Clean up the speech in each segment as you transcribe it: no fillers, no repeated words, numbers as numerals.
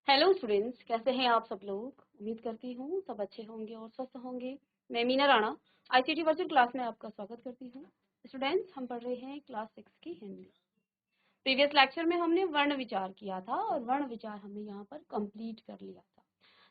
Hello students, कैसे हैं आप सब लोग। उम्मीद करती हूँ सब अच्छे होंगे और स्वस्थ होंगे। मैं Meena Rana ICT virtual class में आपका स्वागत करती हूँ। स्टूडेंट्स, हम पढ़ रहे हैं क्लास 6 की हिंदी। प्रीवियस लेक्चर में हमने वर्ण विचार किया था और वर्ण विचार हमने यहाँ पर कंप्लीट कर लिया था।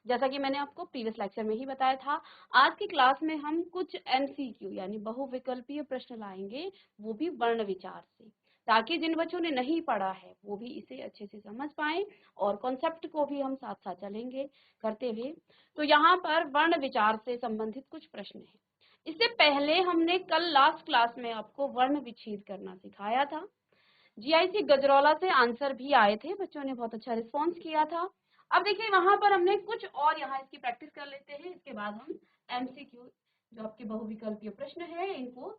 जैसा कि मैंने आपको प्रीवियस लेक्चर में ही बताया था, आज की क्लास में हम कुछ एमसीक्यू यानी बहुविकल्पीय प्रश्न लाएंगे, वो भी वर्ण विचार से, ताकि जिन बच्चों ने नहीं पढ़ा है वो भी इसे अच्छे से समझ पाए और कॉन्सेप्ट को भी हम साथ साथ चलेंगे करते हुए। तो यहाँ पर वर्ण विचार से संबंधित कुछ प्रश्न हैं। इससे पहले हमने कल लास्ट क्लास में आपको वर्ण विच्छेद करना सिखाया था। जीआईसी गजरौला से आंसर भी आए थे, बच्चों ने बहुत अच्छा रिस्पॉन्स किया था। अब देखिए वहां पर हमने कुछ और यहाँ इसकी प्रैक्टिस कर लेते हैं, इसके बाद हम एमसीक्यू जो आपके बहुविकल्पीय प्रश्न है इनको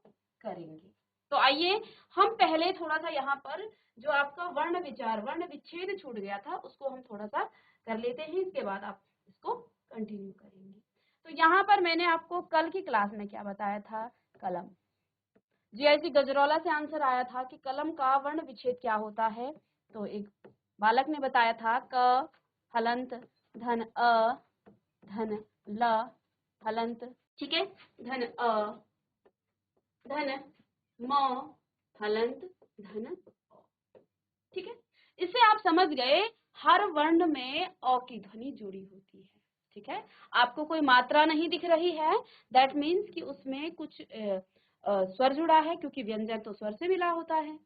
करेंगे। तो आइए हम पहले थोड़ा सा यहाँ पर जो आपका वर्ण विचार वर्ण विच्छेद छूट गया था उसको हम थोड़ा सा कर लेते हैं, इसके बाद आप इसको कंटिन्यू करेंगे। तो यहाँ पर मैंने आपको कल की क्लास में क्या बताया था, कलम। जीआईसी गजरौला से आंसर आया था कि कलम का वर्ण विच्छेद क्या होता है। तो एक बालक ने बताया था क हलंत धन अ धन ल हलंत, ठीक है, धन अ धन म हलंत धन अ, ठीक है। इससे आप समझ गए हर वर्ण में अ की ध्वनि जुड़ी होती है, ठीक है। आपको कोई मात्रा नहीं दिख रही है, दैट मीन्स कि उसमें कुछ स्वर जुड़ा है, क्योंकि व्यंजन तो स्वर से मिला होता है।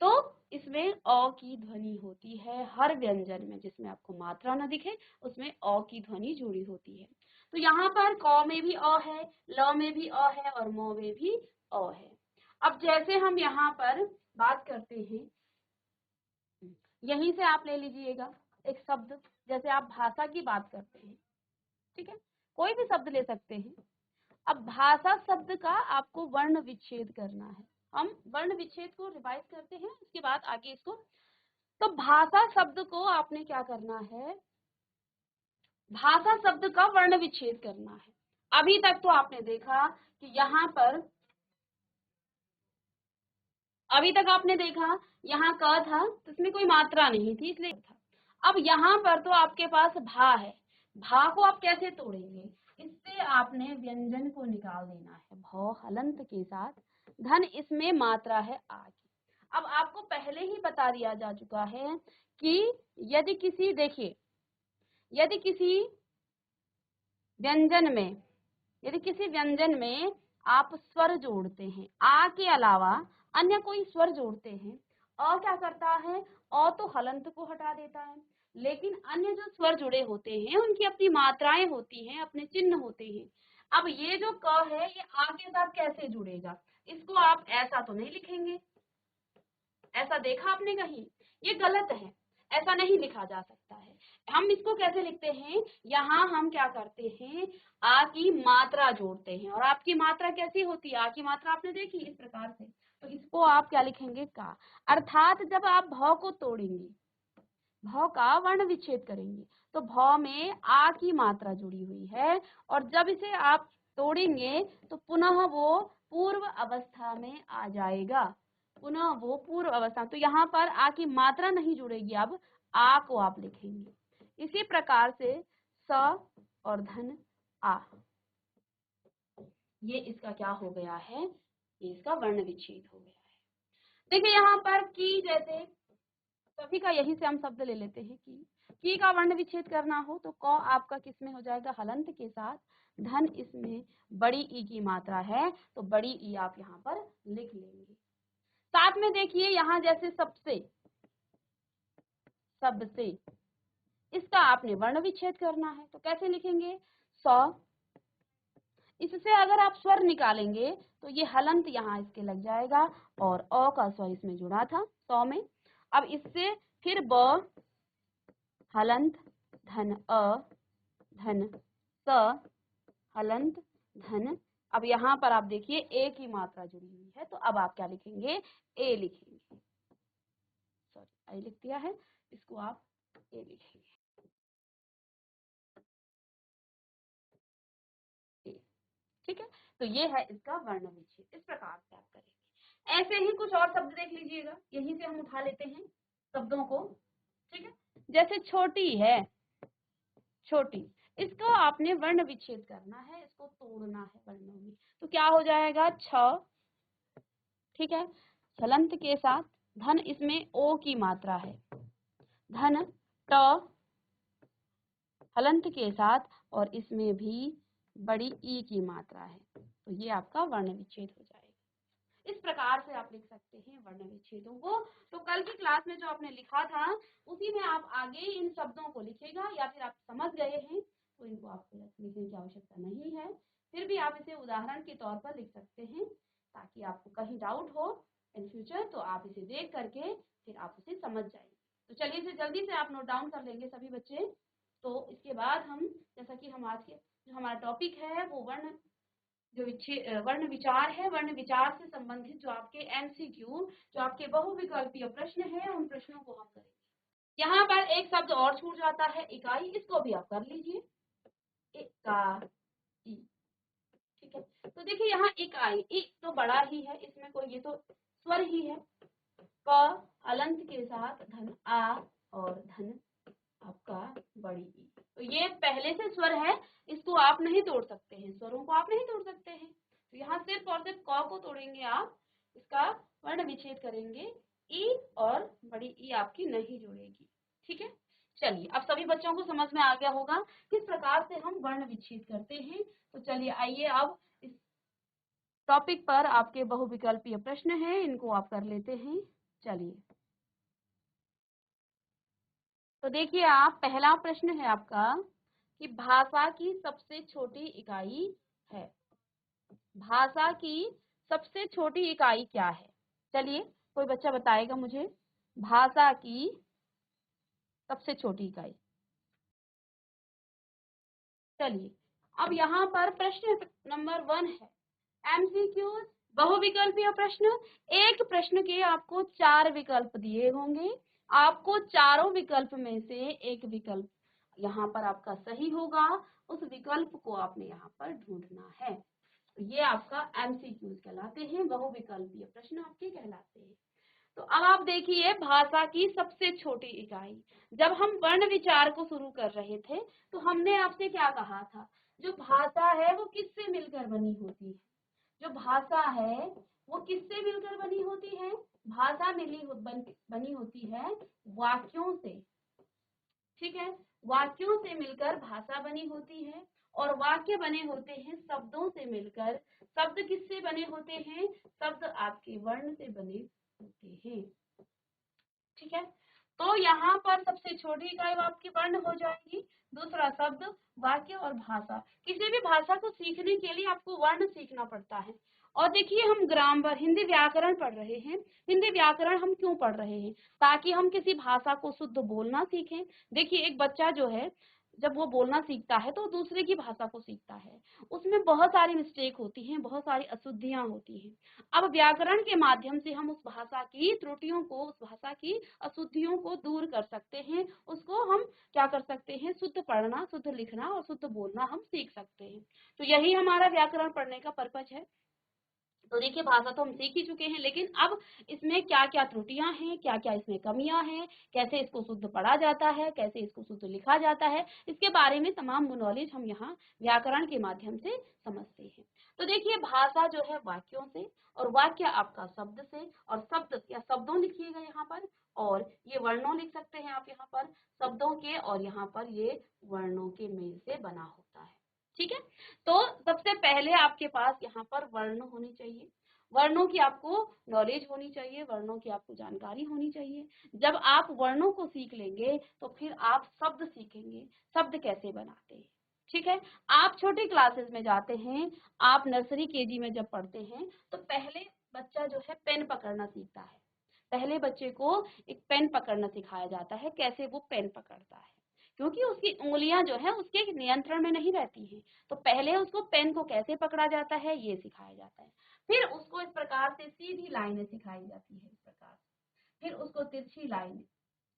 तो इसमें अ की ध्वनि होती है हर व्यंजन में, जिसमें आपको मात्रा न दिखे उसमें अ की ध्वनि जुड़ी होती है। तो यहाँ पर क में भी अ है, ल में भी अ है और म में भी अ है। अब जैसे हम यहाँ पर बात करते हैं, यहीं से आप ले लीजिएगा एक शब्द, जैसे आप भाषा की बात करते हैं, ठीक है, कोई भी शब्द ले सकते हैं। अब भाषा शब्द का आपको वर्ण विच्छेद करना है। हम वर्ण विच्छेद को रिवाइज करते हैं, उसके बाद आगे इसको। तो भाषा शब्द को आपने क्या करना है, भाषा शब्द का वर्ण विच्छेद करना है। अभी तक तो आपने देखा कि यहाँ पर, अभी तक आपने देखा यहाँ क था तो इसमें कोई मात्रा नहीं थी इसलिए था। अब यहाँ पर तो आपके पास भा है, भा को आप कैसे तोड़ेंगे, इससे आपने व्यंजन को निकाल देना है भ हलंत के साथ, धन इसमें मात्रा है आ की। अब आपको पहले ही बता दिया जा चुका है कि यदि किसी, देखिए, यदि किसी व्यंजन में, यदि किसी व्यंजन में आप स्वर जोड़ते हैं, आ के अलावा अन्य कोई स्वर जोड़ते हैं, अ क्या करता है, अ तो हलंत को हटा देता है, लेकिन अन्य जो स्वर जुड़े होते हैं उनकी अपनी मात्राएं होती हैं, अपने चिन्ह होते हैं। अब ये जो क है ये आ के साथ कैसे जुड़ेगा, इसको आप ऐसा तो नहीं लिखेंगे, ऐसा देखा आपने कहीं, ये गलत है, ऐसा नहीं लिखा जा सकता है। हम इसको कैसे लिखते हैं, यहाँ हम क्या करते हैं, आ की मात्रा जोड़ते हैं, और आपकी मात्रा कैसी होती है, आ की मात्रा आपने देखी इस प्रकार से, तो इसको आप क्या लिखेंगे, का। अर्थात जब आप भ को तोड़ेंगे, भ का वर्ण विच्छेद करेंगे, तो भ में आ की मात्रा जुड़ी हुई है, और जब इसे आप तोड़ेंगे तो पुनः वो पूर्व अवस्था में आ जाएगा, पुनः वो पूर्व अवस्था। तो यहाँ पर आ की मात्रा नहीं जुड़ेगी, अब आ को आप लिखेंगे। इसी प्रकार से स और धन आ, ये इसका क्या हो गया है, ये इसका वर्ण विच्छेद हो गया है। देखिए यहाँ पर की, जैसे सभी का यही से हम शब्द ले लेते हैं की का वर्ण विच्छेद करना हो तो क आपका किस में हो जाएगा, हलंत के साथ, धन इसमें बड़ी ई की मात्रा है तो बड़ी ई आप यहाँ पर लिख लेंगे। साथ में देखिए यहाँ जैसे सबसे, सबसे, इसका आपने वर्ण विच्छेद करना है तो कैसे लिखेंगे, स। इससे अगर आप स्वर निकालेंगे तो ये हलंत यहाँ इसके लग जाएगा और अ का स्वर इसमें जुड़ा था सौ में। अब इससे फिर ब हलंत धन अ धन स हलंत धन। अब यहाँ पर आप देखिए ए की मात्रा जुड़ी हुई है, तो अब आप क्या लिखेंगे, ए लिखेंगे, सॉरी आई लिख दिया है, इसको आप ए लिखेंगे, ए, ठीक है। तो ये है इसका वर्ण विच्छेद, इस प्रकार से आप करेंगे। ऐसे ही कुछ और शब्द देख लीजिएगा, यहीं से हम उठा लेते हैं शब्दों को, ठीक है। जैसे छोटी है, छोटी, इसको आपने वर्ण विच्छेद करना है, इसको तोड़ना है वर्णों में। तो क्या हो जाएगा, छ, ठीक है, छलंत के साथ धन, इसमें ओ की मात्रा है, धन ट हलंत के साथ, और इसमें भी बड़ी ई की मात्रा है। तो ये आपका वर्ण विच्छेद हो जाएगा। इस प्रकार से आप लिख सकते हैं वर्ण विच्छेदों को। तो कल की क्लास में जो आपने लिखा था उसी में आप आगे इन शब्दों को लिखेगा, या फिर आप समझ गए हैं तो इनको आपको लिखने की आवश्यकता नहीं है, फिर भी आप इसे उदाहरण के तौर पर लिख सकते हैं, ताकि आपको कहीं डाउट हो इन फ्यूचर तो आप इसे देख करके फिर आप उसे समझ जाएंगे। तो चलिए इसे जल्दी से आप नोट डाउन कर लेंगे सभी बच्चे। तो इसके बाद हम, जैसा कि हम आज के जो हमारा टॉपिक है वो वर्ण विचार है, वर्ण विचार से संबंधित जो आपके एमसीक्यू, जो आपके बहुविकल्पीय प्रश्न है, उन प्रश्नों को हम करेंगे। यहाँ पर एक शब्द और छूट जाता है, इकाई, इसको भी आप कर लीजिए, इकाई, ठीक है। तो देखिए यहाँ इकाई, इ तो बड़ा ही है, इसमें कोई, ये तो स्वर ही है, क अलंत के साथ धन आ और धन आपका बड़ी ई, तो ये पहले से स्वर है, इसको आप नहीं तोड़ सकते हैं, स्वरों को आप नहीं तोड़ सकते हैं। तो यहाँ सिर्फ और सिर्फ क को तोड़ेंगे आप, इसका वर्ण विच्छेद करेंगे, ई और बड़ी ई आपकी नहीं जुड़ेगी, ठीक है। चलिए अब सभी बच्चों को समझ में आ गया होगा किस प्रकार से हम वर्ण विच्छेद करते हैं। तो चलिए आइए अब इस टॉपिक पर आपके बहुविकल्पीय प्रश्न हैं, इनको आप कर लेते हैं। चलिए तो देखिए आप, पहला प्रश्न है आपका कि भाषा की सबसे छोटी इकाई है, भाषा की सबसे छोटी इकाई क्या है? चलिए कोई बच्चा बताएगा मुझे, भाषा की सबसे छोटी इकाई। चलिए अब यहाँ पर प्रश्न नंबर 1 है, एमसीक्यू बहुविकल्पीय प्रश्न। एक प्रश्न के आपको 4 विकल्प दिए होंगे, आपको चारों विकल्प में से एक विकल्प यहाँ पर आपका सही होगा, उस विकल्प को आपने यहाँ पर ढूंढना है। तो ये आपका एमसीक्यू कहलाते हैं, बहुविकल्पीय प्रश्न आपके कहलाते हैं। तो अब आप देखिए, भाषा की सबसे छोटी इकाई, जब हम वर्ण विचार को शुरू कर रहे थे तो हमने आपसे क्या कहा था, जो भाषा है वो किससे मिलकर बनी होती है, जो भाषा है वो किससे मिलकर बनी होती है, भाषा बनी होती है वाक्यों से, ठीक है, वाक्यों से मिलकर भाषा बनी होती है, और वाक्य बने होते हैं शब्दों से मिलकर। शब्द किससे बने होते हैं, शब्द आपके वर्ण से बने होते हैं, ठीक है। तो यहाँ पर सबसे छोटी इकाई आपकी वर्ण हो जाएगी, दूसरा शब्द, वाक्य और भाषा। किसी भी भाषा को सीखने के लिए आपको वर्ण सीखना पड़ता है। और देखिए हम ग्रामर, हिंदी व्याकरण पढ़ रहे हैं, हिंदी व्याकरण हम क्यों पढ़ रहे हैं, ताकि हम किसी भाषा को शुद्ध बोलना सीखें। देखिए एक बच्चा जो है जब वो बोलना सीखता है तो दूसरे की भाषा को सीखता है, उसमें बहुत सारी मिस्टेक होती हैं, बहुत सारी अशुद्धियां होती हैं। अब व्याकरण के माध्यम से हम उस भाषा की त्रुटियों को, उस भाषा की अशुद्धियों को दूर कर सकते हैं, उसको हम क्या कर सकते हैं, शुद्ध पढ़ना, शुद्ध लिखना और शुद्ध बोलना हम सीख सकते हैं। तो यही हमारा व्याकरण पढ़ने का पर्पज है। तो देखिए भाषा तो हम सीख ही चुके हैं, लेकिन अब इसमें क्या क्या त्रुटियां हैं, क्या क्या इसमें कमियां हैं, कैसे इसको शुद्ध पढ़ा जाता है, कैसे इसको शुद्ध लिखा जाता है, इसके बारे में तमाम नॉलेज हम यहाँ व्याकरण के माध्यम से समझते हैं। तो देखिए भाषा जो है वाक्यों से, और वाक्य आपका शब्द से, और शब्द या शब्दों लिखिएगा यहाँ पर, और ये वर्णों लिख सकते हैं आप यहाँ पर, शब्दों के और यहाँ पर ये वर्णों के मेल से बना होता है, ठीक है। तो सबसे पहले आपके पास यहाँ पर वर्ण होने चाहिए, वर्णों की आपको नॉलेज होनी चाहिए, वर्णों की आपको जानकारी होनी चाहिए। जब आप वर्णों को सीख लेंगे तो फिर आप शब्द सीखेंगे, शब्द कैसे बनाते हैं, ठीक है। आप छोटी क्लासेस में जाते हैं, आप नर्सरी केजी में जब पढ़ते हैं तो पहले बच्चा जो है पेन पकड़ना सीखता है, पहले बच्चे को एक पेन पकड़ना सिखाया जाता है, कैसे वो पेन पकड़ता है, क्योंकि उसकी उंगलियां जो है उसके नियंत्रण में नहीं रहती हैं। तो पहले उसको पेन को कैसे पकड़ा जाता है ये सिखाया जाता है, फिर उसको इस प्रकार से सीधी लाइनें सिखाई जाती है, इस प्रकार से, फिर उसको तिरछी लाइनें,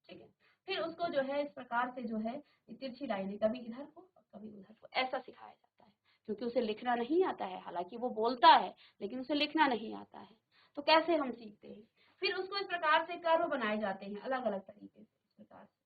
ठीक है, फिर उसको जो है इस प्रकार से जो है तिरछी लाइनें, कभी इधर को और कभी उधर को, ऐसा सिखाया जाता है, क्योंकि उसे लिखना नहीं आता है, हालांकि वो बोलता है लेकिन उसे लिखना नहीं आता है। तो कैसे हम सीखते हैं, फिर उसको इस प्रकार से कर्व बनाए जाते हैं अलग अलग तरीके से, इस प्रकार से,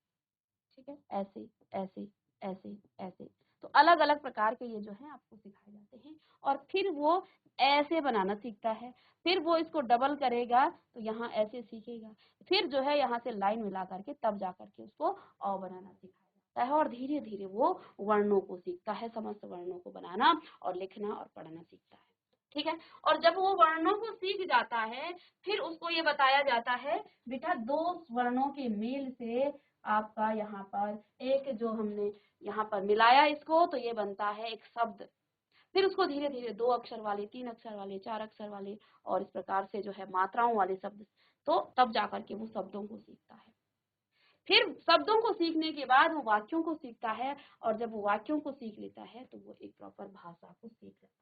ठीक है, ऐसे ऐसे ऐसे ऐसे। तो अलग अलग प्रकार के ये जो है आपको सिखाए जाते हैं। और फिर वो ऐसे बनाना सीखता है, फिर वो इसको डबल करेगा तो यहाँ ऐसे सीखेगा, फिर जो है यहाँ से लाइन मिला करके तब जा करके उसको अ बनाना सिखाया जाता है। और धीरे धीरे वो वर्णों को सीखता है, समस्त वर्णों को बनाना और लिखना और पढ़ना सीखता है। ठीक है। और जब वो वर्णों को सीख जाता है फिर उसको ये बताया जाता है बेटा दो वर्णों के मेल से आपका यहाँ पर एक जो हमने यहाँ पर मिलाया इसको तो ये बनता है एक शब्द। फिर उसको धीरे धीरे 2 अक्षर वाले, 3 अक्षर वाले, 4 अक्षर वाले और इस प्रकार से जो है मात्राओं वाले शब्द, तो तब जाकर के वो शब्दों को सीखता है। फिर शब्दों को सीखने के बाद वो वाक्यों को सीखता है और जब वो वाक्यों को सीख लेता है तो वो एक प्रॉपर भाषा को सीख लेता है।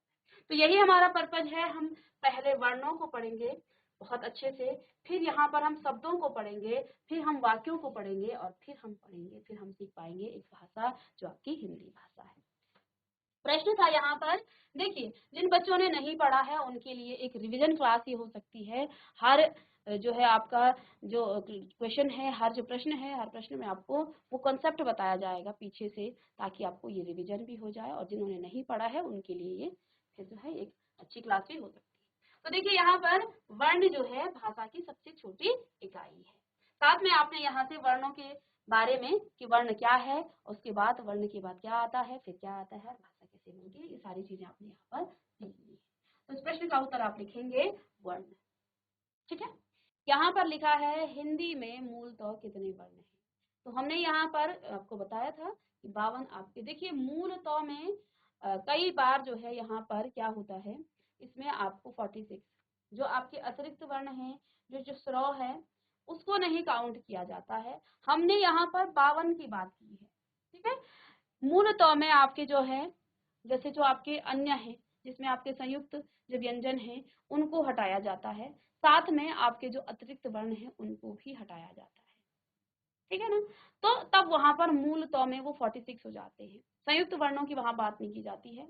तो यही हमारा पर्पज है। हम पहले वर्णों को पढ़ेंगे बहुत अच्छे से, फिर यहाँ पर हम शब्दों को पढ़ेंगे, फिर हम वाक्यों को पढ़ेंगे और फिर हम सीख पाएंगे एक भाषा जो आपकी हिंदी भाषा है। प्रश्न था यहाँ पर, देखिए जिन बच्चों ने नहीं पढ़ा है उनके लिए एक रिवीजन क्लास ही हो सकती है। हर जो है आपका जो क्वेश्चन है, हर जो प्रश्न है, हर प्रश्न में आपको वो कॉन्सेप्ट बताया जाएगा पीछे से, ताकि आपको ये रिवीजन भी हो जाए और जिन्होंने नहीं पढ़ा है उनके लिए ये फिर जो है एक अच्छी क्लास भी हो सकती है। तो देखिए यहाँ पर वर्ण जो है भाषा की सबसे छोटी इकाई है। साथ में आपने यहाँ से वर्णों के बारे में कि वर्ण क्या है, उसके बाद वर्ण के बाद क्या आता है, फिर क्या आता है, भाषा कैसे बनती है, ये सारी चीजें आपने यहाँ पर सीख ली है। तो इस प्रश्न का उत्तर आप लिखेंगे वर्ण। ठीक है। यहाँ पर लिखा है हिंदी में मूलतः कितने वर्ण हैं। तो हमने यहाँ पर आपको बताया था कि 52 आपके, देखिए मूलतः में कई बार जो है यहाँ पर क्या होता है, इसमें आपको 46 जो आपके अतिरिक्त वर्ण हैं, जो स्वर है उसको नहीं काउंट किया जाता है। हमने यहाँ पर 52 की बात की है। ठीक है। मूलतः में आपके जो है जैसे जो आपके अन्य हैं जिसमें आपके संयुक्त जो व्यंजन हैं उनको हटाया जाता है, साथ में आपके जो अतिरिक्त वर्ण हैं उनको भी हटाया जाता है। ठीक है ना। तो तब वहां पर मूलतः में वो 46 हो जाते हैं। संयुक्त वर्णों की वहां बात नहीं की जाती है,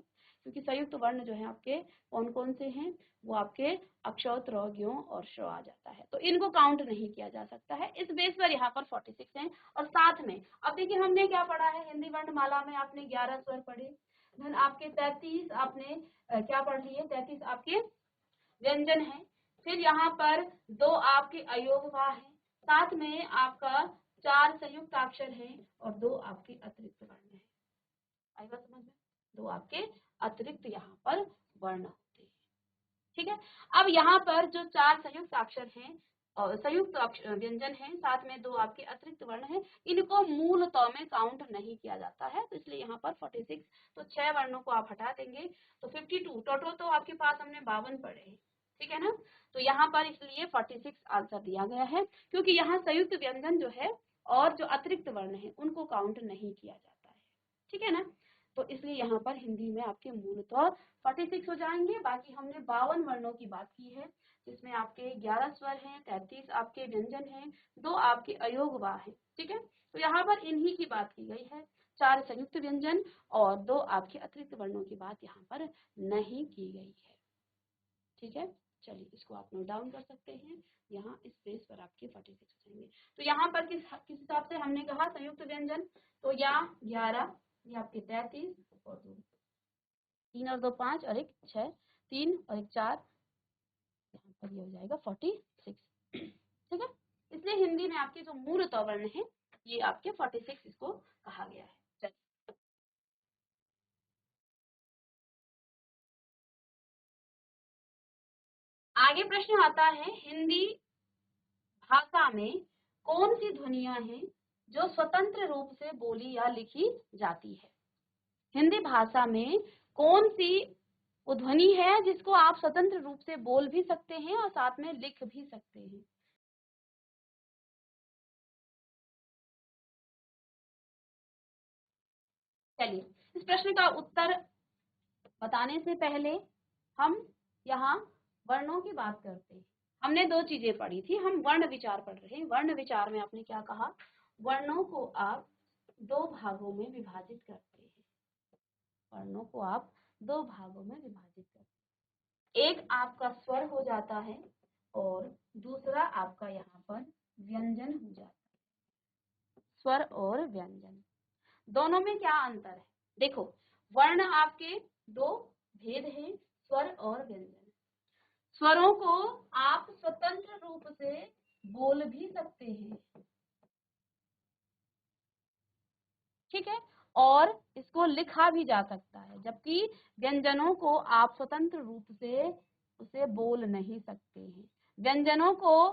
क्योंकि संयुक्त वर्ण जो है आपके कौन कौन से हैं, वो आपके अक्षौत ज्ञों और श्व आ जाता है, तो इनको काउंट नहीं किया जा सकता है। इस बेस पर यहाँ पर 46 हैं। और साथ में अब देखिए हमने क्या पढ़ा है, हिंदी वर्णमाला में आपने 11 स्वर पढ़े, धन आपके 33 आपने क्या पढ़ लिए, 33 आपके व्यंजन है, फिर यहाँ पर 2 आपके अयोगवा है, साथ में आपका 4 संयुक्त अक्षर हैं और 2 आपके अतिरिक्त वर्ण है। आई बात समझ में, 2 आपके अतिरिक्त यहाँ पर वर्ण होते हैं। ठीक है। अब यहाँ पर जो 4 संयुक्त अक्षर हैं और संयुक्त व्यंजन है, साथ में 2 आपके अतिरिक्त वर्ण है, इनको मूलतः में काउंट नहीं किया जाता है, तो इसलिए यहाँ पर 46, तो 6 वर्णों को आप हटा देंगे तो 52 टोटल तो आपके पास हमने 52 पढ़े हैं। ठीक है ना। तो यहाँ पर इसलिए 46 आंसर दिया गया है, क्योंकि यहाँ संयुक्त व्यंजन जो है और जो अतिरिक्त वर्ण है उनको काउंट नहीं किया जाता है। ठीक है ना। तो इसलिए यहाँ पर हिंदी में आपके मूलतः 46 हो जाएंगे। बाकी हमने 52 वर्णों की बात की है, जिसमें आपके 11 स्वर हैं, 33 आपके व्यंजन हैं, 2 आपके अयोगवा हैं। ठीक है। तो यहाँ पर इन्हीं की बात की गई है, 4 संयुक्त व्यंजन और 2 आपके अतिरिक्त वर्णों की बात यहाँ पर नहीं की गई है। ठीक है। चलिए इसको आप नोट डाउन कर सकते हैं, यहाँ इस पेज पर आपके 46 हो जाएंगे। तो यहाँ पर किस हिसाब से हमने कहा संयुक्त व्यंजन, तो या 11, ये आपके 33 और 2, 3 और 2 5 और 1 6, 3 और 1 4, यहाँ पर ये हो जाएगा 46। ठीक है। इसलिए हिंदी में आपके जो मूल वर्ण है ये आपके 46 इसको कहा गया है। चलिए आगे प्रश्न आता है, हिंदी भाषा में कौन सी ध्वनियां हैं जो स्वतंत्र रूप से बोली या लिखी जाती है। हिंदी भाषा में कौन सी वो ध्वनि है जिसको आप स्वतंत्र रूप से बोल भी सकते हैं और साथ में लिख भी सकते हैं। चलिए इस प्रश्न का उत्तर बताने से पहले हम यहाँ वर्णों की बात करते हैं। हमने 2 चीजें पढ़ी थी, हम वर्ण विचार पढ़ रहे हैं। वर्ण विचार में आपने क्या कहा, वर्णों को आप 2 भागों में विभाजित करते हैं। वर्णों को आप 2 भागों में विभाजित करते हैं, एक आपका स्वर हो जाता है और दूसरा आपका यहाँ पर व्यंजन हो जाता है। स्वर और व्यंजन दोनों में क्या अंतर है? देखो, वर्ण आपके दो भेद हैं, स्वर और व्यंजन। स्वरों को आप स्वतंत्र रूप से बोल भी सकते हैं, ठीक है, और इसको लिखा भी जा सकता है, जबकि व्यंजनों को आप स्वतंत्र रूप से उसे बोल नहीं सकते हैं। व्यंजनों को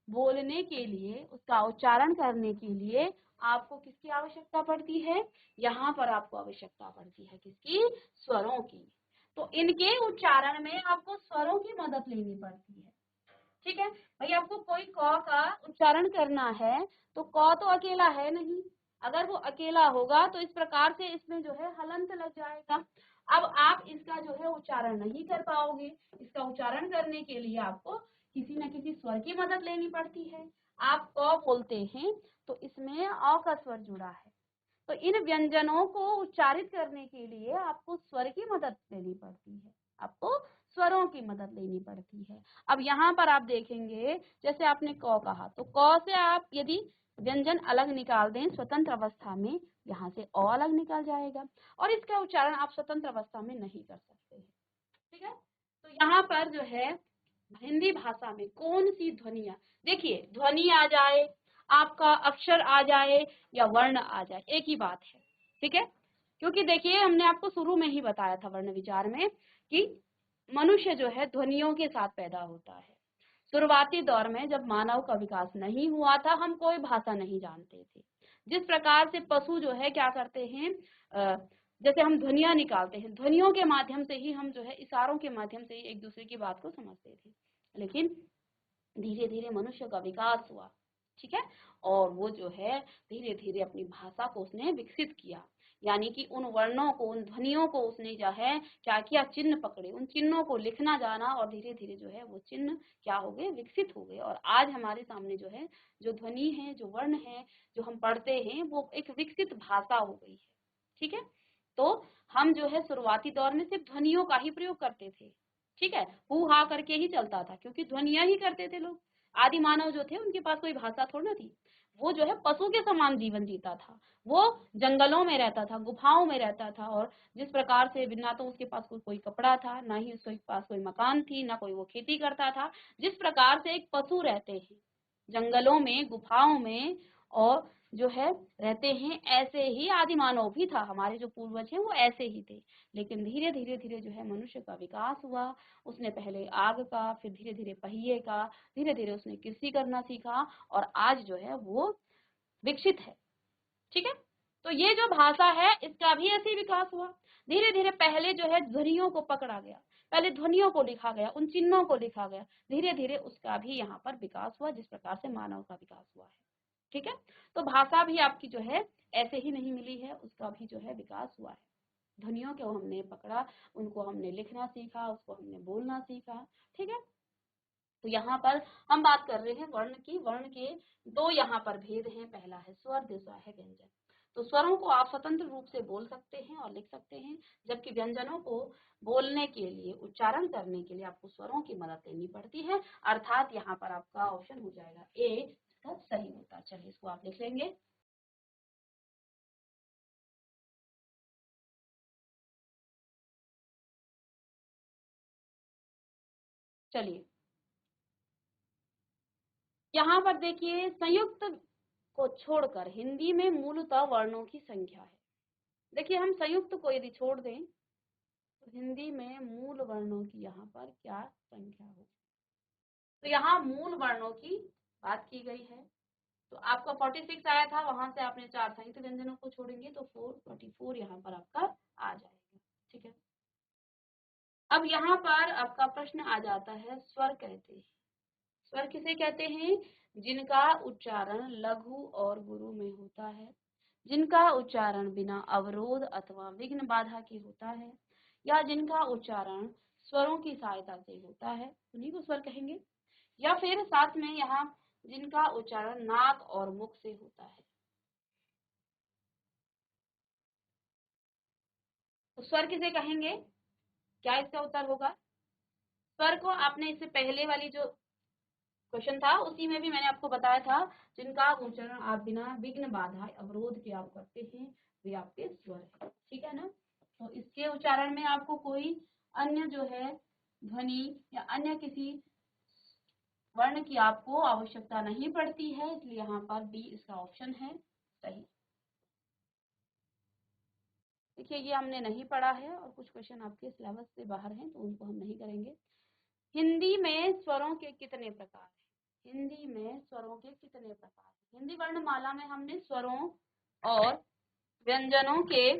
बोलने के लिए, उसका उच्चारण करने के लिए आपको किसकी आवश्यकता पड़ती है? यहाँ पर आपको आवश्यकता पड़ती है किसकी? स्वरों की। तो इनके उच्चारण में आपको स्वरों की मदद लेनी पड़ती है, ठीक है। भाई आपको कोई क का उच्चारण करना है तो क तो अकेला है नहीं, अगर वो अकेला होगा तो इस प्रकार से इसमें जो है हलंत लग जाएगा। अब आप इसका जो है उच्चारण नहीं कर पाओगे, इसका उच्चारण करने के लिए आपको किसी न किसी स्वर की मदद लेनी पड़ती है। आप क बोलते हैं तो इसमें अ का स्वर जुड़ा है, तो इन व्यंजनों को उच्चारित करने के लिए आपको स्वर की मदद लेनी पड़ती है, आपको स्वरों की मदद लेनी पड़ती है। अब यहाँ पर आप देखेंगे, जैसे आपने क कहा, तो क से आप यदि व्यंजन अलग निकाल दें स्वतंत्र अवस्था में, यहाँ से अ अलग निकल जाएगा, और इसका उच्चारण आप स्वतंत्र अवस्था में नहीं कर सकते हैं, ठीक है। तो यहाँ पर जो है हिंदी भाषा में कौन सी ध्वनियां, देखिए ध्वनि आ जाए, आपका अक्षर आ जाए या वर्ण आ जाए, एक ही बात है, ठीक है। क्योंकि देखिए हमने आपको शुरू में ही बताया था वर्ण विचार में कि मनुष्य जो है ध्वनियों के साथ पैदा होता है। शुरुआती दौर में जब मानव का विकास नहीं हुआ था, हम कोई भाषा नहीं जानते थे। जिस प्रकार से पशु जो है क्या करते हैं, जैसे हम ध्वनियां निकालते हैं, ध्वनियों के माध्यम से ही हम जो है इशारों के माध्यम से ही एक दूसरे की बात को समझते थे। लेकिन धीरे धीरे मनुष्य का विकास हुआ, ठीक है, और वो जो है धीरे धीरे अपनी भाषा को उसने विकसित किया, यानी कि उन वर्णों को, उन ध्वनियों को उसने जो है क्या किया, चिन्ह पकड़े, उन चिन्हों को लिखना जाना, और धीरे धीरे जो है वो चिन्ह क्या हो गए, विकसित हो गए, और आज हमारे सामने जो है जो ध्वनि है, जो वर्ण है, जो हम पढ़ते हैं, वो एक विकसित भाषा हो गई है, ठीक है। तो हम जो है शुरुआती दौर में सिर्फ ध्वनियों का ही प्रयोग करते थे, ठीक है, हु हा करके ही चलता था, क्योंकि ध्वनियां ही करते थे लोग। आदि मानव जो थे उनके पास कोई भाषा थोड़ी ना थी, वो जो है पशु के समान जीवन जीता था, वो जंगलों में रहता था, गुफाओं में रहता था, और जिस प्रकार से ना तो उसके पास कोई कपड़ा था, ना ही उसके पास कोई मकान थी, ना कोई वो खेती करता था, जिस प्रकार से एक पशु रहते हैं जंगलों में, गुफाओं में, और जो है रहते हैं, ऐसे ही आदि मानव भी था, हमारे जो पूर्वज हैं वो ऐसे ही थे। लेकिन धीरे धीरे धीरे जो है मनुष्य का विकास हुआ, उसने पहले आग का, फिर धीरे धीरे पहिए का, धीरे धीरे उसने कृषि करना सीखा, और आज जो है वो विकसित है, ठीक है। तो ये जो भाषा है इसका भी ऐसे ही विकास हुआ, धीरे धीरे पहले जो है ध्वनियों को पकड़ा गया, पहले ध्वनियों को लिखा गया, उन चिन्हों को लिखा गया, धीरे धीरे उसका भी यहाँ पर विकास हुआ, जिस प्रकार से मानव का विकास हुआ है, ठीक है। तो भाषा भी आपकी जो है ऐसे ही नहीं मिली है, उसका भी जो है विकास हुआ है, ध्वनियों को हमने पकड़ा, उनको हमने लिखना सीखा, उसको हमने बोलना सीखा, ठीक है। तो यहाँ पर हम बात कर रहे हैं वर्ण की। वर्ण के दो यहाँ पर भेद हैं, पहला है स्वर, दूसरा है व्यंजन। तो स्वरों को आप स्वतंत्र रूप से बोल सकते हैं और लिख सकते हैं, जबकि व्यंजनों को बोलने के लिए, उच्चारण करने के लिए आपको स्वरों की मदद लेनी पड़ती है, अर्थात यहाँ पर आपका ऑप्शन हो जाएगा ए, इसका सही होता। चलिए इसको आप लिख लेंगे। चलिए यहाँ पर देखिए, संयुक्त को छोड़कर हिंदी में मूलतः वर्णों की संख्या है। देखिए हम संयुक्त को यदि छोड़ दें तो हिंदी में मूल वर्णों की यहाँ पर क्या संख्या हो, तो यहाँ मूल वर्णों की बात की गई है। तो आपका 46 आया था, वहां से आपने 4 संयुक्त व्यंजनों को छोड़ेंगे तो 44 यहाँ पर आपका आ जाएगा, ठीक है। अब यहाँ पर आपका प्रश्न आ जाता है, स्वर कहते हैं, स्वर किसे कहते हैं? जिनका उच्चारण लघु और गुरु में होता है, जिनका उच्चारण बिना अवरोध अथवा विघ्न बाधा के होता है, या जिनका उच्चारण स्वरों की सहायता से होता है, उन्हीं को स्वर कहेंगे। या फिर साथ में यहाँ जिनका उच्चारण नाक और मुख से होता है, तो स्वर किसे कहेंगे? क्या इसका उत्तर होगा? स्वर को आपने इससे पहले वाली जो क्वेश्चन था, उसी में भी मैंने आपको बताया था जिनका उच्चारण आप बिना विघ्न बाधा अवरोध के आप करते हैं वे आपके स्वर है, ठीक है ना। तो इसके उच्चारण में आपको कोई अन्य जो है ध्वनि या अन्य किसी वर्ण की आपको आवश्यकता नहीं पड़ती है, इसलिए यहाँ पर बी इसका ऑप्शन है सही। देखिए ये हमने नहीं पढ़ा है और कुछ क्वेश्चन आपके सिलेबस से बाहर हैं तो उनको हम नहीं करेंगे। हिंदी में स्वरों के कितने प्रकार हैं? हिंदी में स्वरों के कितने प्रकार हैं? हिंदी वर्णमाला में हमने स्वरों और व्यंजनों के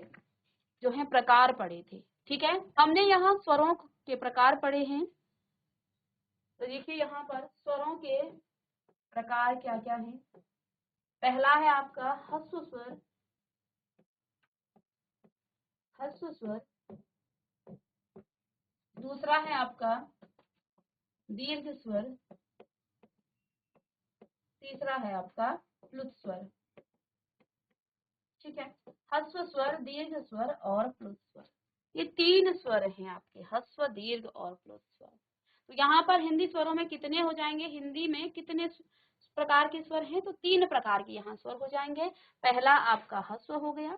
जो है प्रकार पढ़े थे, ठीक है। हमने यहाँ स्वरों के प्रकार पढ़े हैं। तो देखिए यहाँ पर स्वरों के प्रकार क्या क्या हैं। पहला है आपका ह्रस्व स्वर, ह्रस्व स्वर। दूसरा है आपका दीर्घ स्वर। तीसरा है आपका प्लुत स्वर, ठीक है। ह्रस्व स्वर, दीर्घ स्वर और प्लुत स्वर, ये तीन स्वर हैं आपके, ह्रस्व, दीर्घ और प्लुत स्वर। तो यहाँ पर हिंदी स्वरों में कितने हो जाएंगे, हिंदी में कितने प्रकार के स्वर हैं, तो तीन प्रकार के यहाँ स्वर हो जाएंगे। पहला आपका ह्रस्व हो गया,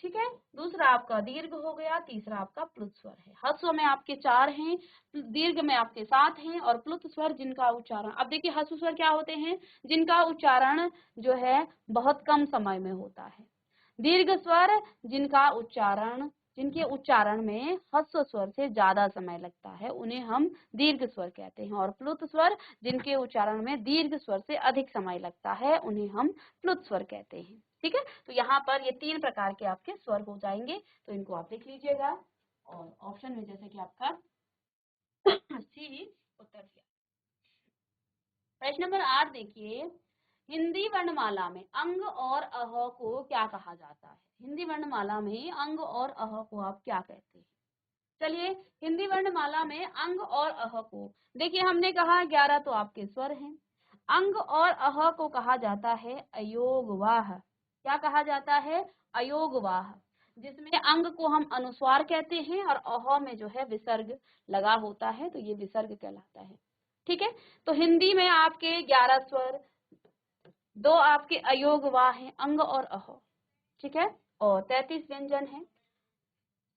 ठीक है। दूसरा आपका दीर्घ हो गया, तीसरा आपका प्लुत स्वर है। ह्रस्व में आपके 4 हैं, दीर्घ में आपके 7 हैं और प्लुत स्वर जिनका उच्चारण, अब देखिए ह्रस्व स्वर क्या होते हैं, जिनका उच्चारण जो है बहुत कम समय में होता है। दीर्घ स्वर जिनके उच्चारण में ह्रस्व स्वर से ज्यादा समय लगता है उन्हें हम दीर्घ स्वर कहते हैं। और प्लुत स्वर जिनके उच्चारण में दीर्घ स्वर से अधिक समय लगता है उन्हें हम प्लुत स्वर कहते हैं, ठीक है। तो यहाँ पर ये 3 प्रकार के आपके स्वर हो जाएंगे, तो इनको आप लिख लीजिएगा। और ऑप्शन में जैसे कि आपका सी ही उत्तर दिया। प्रश्न नंबर 8 देखिए, हिंदी वर्णमाला में अंग और अह को क्या कहा जाता है? हिंदी वर्णमाला में अंग और अह को आप क्या कहते हैं? चलिए, हिंदी वर्णमाला में अंग और अह को देखिए, हमने कहा 11 तो आपके स्वर हैं। अंग और अह को कहा जाता है अयोगवाह। क्या कहा जाता है? अयोगवाह, जिसमें अंग को हम अनुस्वार कहते हैं और अह में जो है विसर्ग लगा होता है, तो ये विसर्ग कहलाता है, ठीक है। तो हिंदी में आपके 11 स्वर, 2 आपके अयोगवाह हैं, अंग और अह, ठीक है। और 33 व्यंजन है,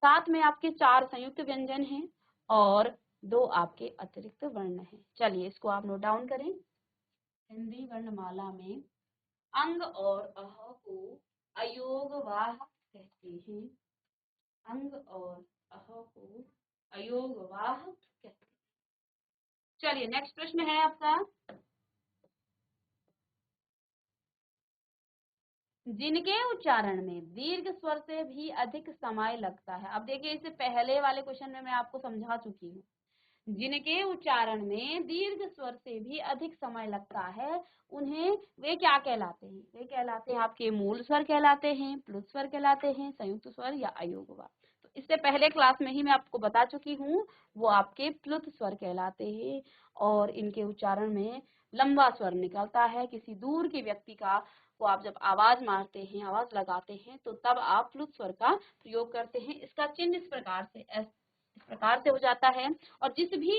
साथ में आपके 4 संयुक्त व्यंजन हैं और 2 आपके अतिरिक्त वर्ण हैं। चलिए इसको आप नोट डाउन करें। हिंदी वर्णमाला में अंग और अह को अयोगवाह कहते हैं। अंग और अह को अयोगवाह कहते हैं। चलिए नेक्स्ट प्रश्न है आपका, जिनके उच्चारण में दीर्घ स्वर से भी अधिक समय लगता है। अब देखिए, इससे पहले वाले क्वेश्चन में मैं आपको समझा चुकी हूँ, जिनके उच्चारण में दीर्घ स्वर से भी अधिक समय लगता है उन्हें वे क्या कहलाते हैं? वे कहलाते हैं आपके मूल स्वर कहलाते हैं, प्लुत स्वर कहलाते हैं, संयुक्त स्वर या अयोगवाह। तो इससे पहले क्लास में ही मैं आपको बता चुकी हूँ, वो आपके प्लुत स्वर कहलाते हैं और इनके उच्चारण में लंबा स्वर निकलता है। किसी दूर के व्यक्ति का को आप जब आवाज मारते हैं, आवाज लगाते हैं, तो तब आप प्लुत स्वर का प्रयोग करते हैं। इसका चिन्ह इस प्रकार से हो जाता है। और जिस भी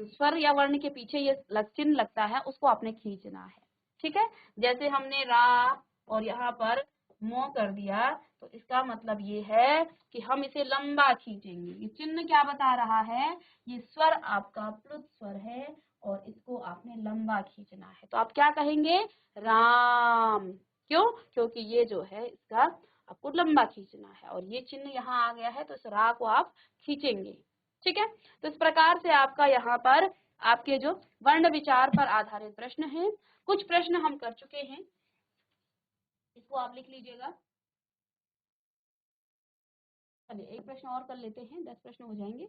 स्वर या वर्ण के पीछे ये चिन्ह लगता है उसको आपने खींचना है, ठीक है। जैसे हमने रा और यहाँ पर मो कर दिया, तो इसका मतलब ये है कि हम इसे लंबा खींचेंगे। ये चिन्ह क्या बता रहा है? ये स्वर आपका प्लुत स्वर है और इसको आपने लंबा खींचना है। तो आप क्या कहेंगे? राम। क्यों? क्योंकि ये जो है इसका आपको लंबा खींचना है और ये चिन्ह यहाँ आ गया है, तो इस रा को आप खींचेंगे, ठीक है। तो इस प्रकार से आपका यहाँ पर आपके जो वर्ण विचार पर आधारित प्रश्न हैं, कुछ प्रश्न हम कर चुके हैं, इसको आप लिख लीजिएगा। चलिए एक प्रश्न और कर लेते हैं, 10 प्रश्न हो जाएंगे।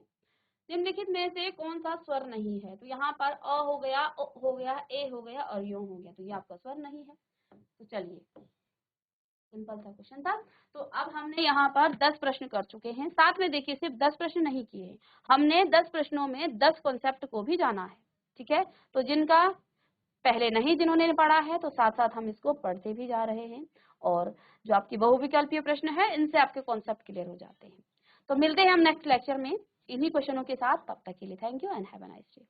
निम्नलिखित में से कौन सा स्वर नहीं है? तो यहाँ पर अ हो गया, ओ हो गया, ए हो गया और यो हो गया, तो ये आपका स्वर नहीं है। तो चलिए, सिंपल सा क्वेश्चन था। तो अब हमने यहाँ पर 10 प्रश्न कर चुके हैं। साथ में देखिए, सिर्फ 10 प्रश्न नहीं किए हैं, हमने 10 प्रश्नों में 10 कॉन्सेप्ट को भी जाना है, ठीक है। तो जिनका पहले नहीं जिन्होंने पढ़ा है, तो साथ साथ हम इसको पढ़ते भी जा रहे हैं और जो आपकी बहुविकल्पीय प्रश्न है इनसे आपके कॉन्सेप्ट क्लियर हो जाते हैं। तो मिलते हैं हम नेक्स्ट लेक्चर में इन्हीं क्वेश्चनों के साथ। तब तक के लिए thank you and have a nice day.